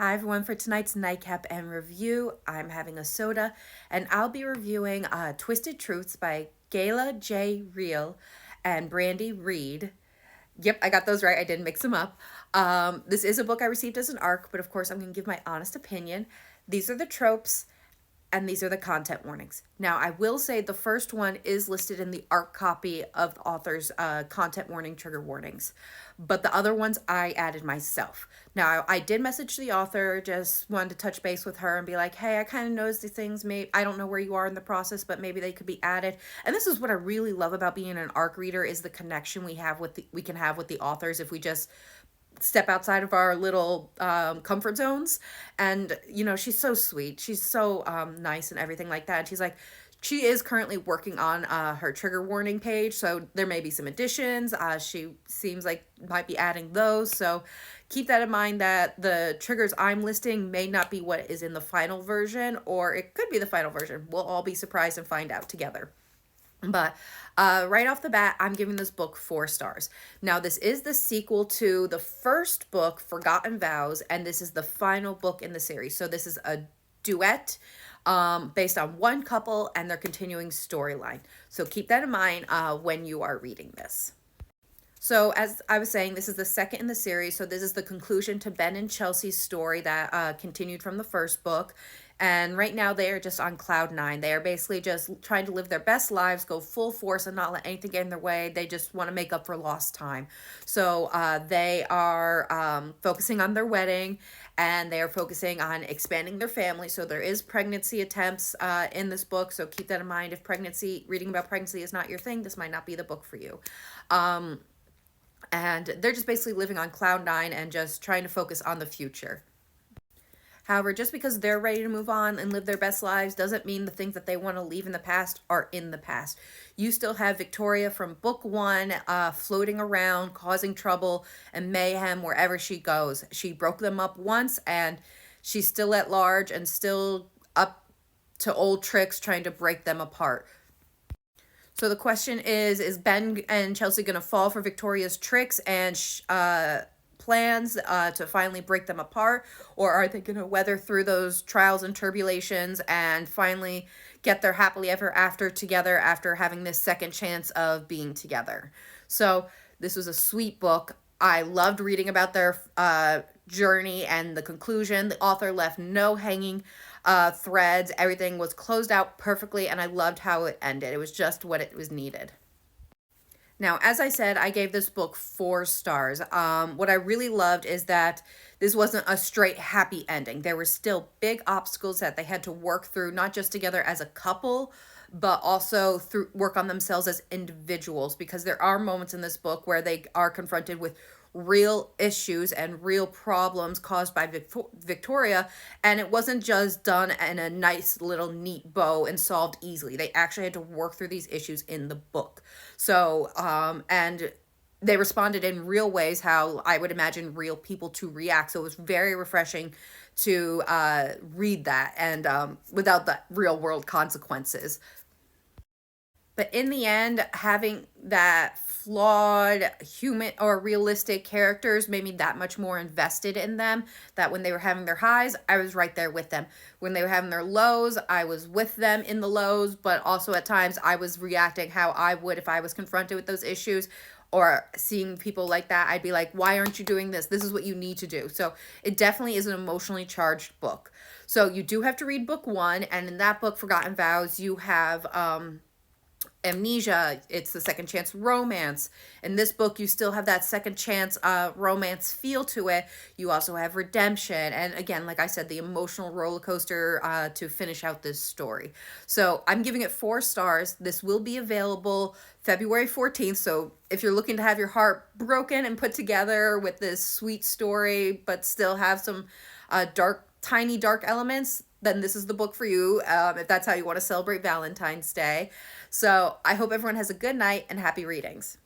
Hi everyone, for tonight's Nightcap and review, I'm having a soda and I'll be reviewing Twisted Truths by Gayla J. Reel and Brandy Reed. Yep, I got those right. I didn't mix them up. This is a book I received as an ARC, but of course I'm going to give my honest opinion. These are the tropes and these are the content warnings. Now, I will say the first one is listed in the ARC copy of the author's content warning trigger warnings, but the other ones I added myself. Now, I did message the author, just wanted to touch base with her and be like, hey, I kind of noticed these things. Maybe I don't know where you are in the process, but maybe they could be added. And this is what I really love about being an ARC reader is the connection we can have with the authors if we just step outside of our little comfort zones. And she's so sweet, she's so nice and everything like that. And she's like, she is currently working on her trigger warning page, so there may be some additions. She seems like might be adding those, so keep that in mind that the triggers I'm listing may not be what is in the final version, or it could be the final version. We'll all be surprised and find out together. But right off the bat, I'm giving this book 4 stars. Now, this is the sequel to the first book, Forgotten Vows, and this is the final book in the series. So this is a duet based on one couple and their continuing storyline. So keep that in mind when you are reading this. So as I was saying, this is the second in the series. So this is the conclusion to Ben and Chelsea's story that continued from the first book. And right now they are just on cloud 9. They are basically just trying to live their best lives, go full force and not let anything get in their way. They just want to make up for lost time. So they are focusing on their wedding, and they are focusing on expanding their family. So there is pregnancy attempts in this book. So keep that in mind. If reading about pregnancy is not your thing, this might not be the book for you. And they're just basically living on cloud 9 and just trying to focus on the future. However, just because they're ready to move on and live their best lives doesn't mean the things that they want to leave in the past are in the past. You still have Victoria from book 1 floating around, causing trouble and mayhem wherever she goes. She broke them up once, and she's still at large and still up to old tricks trying to break them apart. So the question is Ben and Chelsea going to fall for Victoria's tricks and plans to finally break them apart? Or are they going to weather through those trials and tribulations and finally get their happily ever after together after having this second chance of being together? So this was a sweet book. I loved reading about their journey and the conclusion. The author left no hanging threads. Everything was closed out perfectly, and I loved how it ended. It was just what it was needed. Now, as I said, I gave this book 4 stars. What I really loved is that this wasn't a straight happy ending. There were still big obstacles that they had to work through, not just together as a couple, but also through work on themselves as individuals, because there are moments in this book where they are confronted with real issues and real problems caused by Victoria, and it wasn't just done in a nice little neat bow and solved easily. They actually had to work through these issues in the book. So and they responded in real ways how I would imagine real people to react. So it was very refreshing to read that, and without the real world consequences. But in the end, having that flawed human or realistic characters made me that much more invested in them, that when they were having their highs, I was right there with them. When they were having their lows, I was with them in the lows, but also at times I was reacting how I would if I was confronted with those issues, or seeing people like that. I'd be like, why aren't you doing this? This is what you need to do. So it definitely is an emotionally charged book. So you do have to read book 1, and in that book, Forgotten Vows, you have amnesia. It's the second chance romance. In this book, you still have that second chance romance feel to it. You also have redemption, and again, like I said, the emotional roller coaster to finish out this story. So I'm giving it 4 stars. This will be available February 14th, so if you're looking to have your heart broken and put together with this sweet story but still have some tiny dark elements, then this is the book for you, if that's how you want to celebrate Valentine's Day. So I hope everyone has a good night and happy readings.